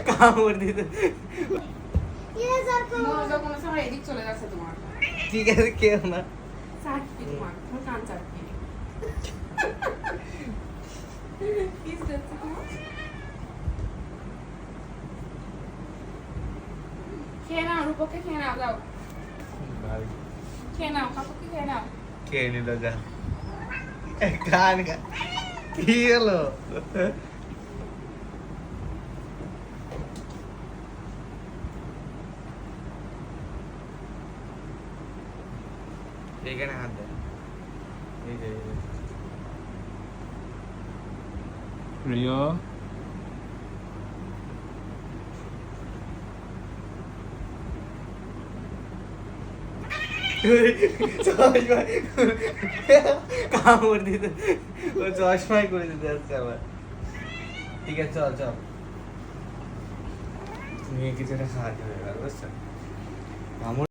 কামড় দিতে মনোযোগ মনে হচ্ছে আমার এদিক চলে যাচ্ছে তোমার। ঠিক আছে কেউ না চাটকি তোমার কান চাটকি। কি যাচ্ছে তোমার? খেয়ে নাও, রূপকে খেয়ে নাও, যাও খেয়ে নাও, কাকুকে খেয়ে নাও। কে নিল যা কান কি হলো এখানে হাত দেয় এই যে প্রিয় কামড় দিতে ও চশমাই করে দিতে যাচ্ছে আবার ঠিক আছে চল চল তুমি কিছু একটা খাওয়াতে হবে বুঝছো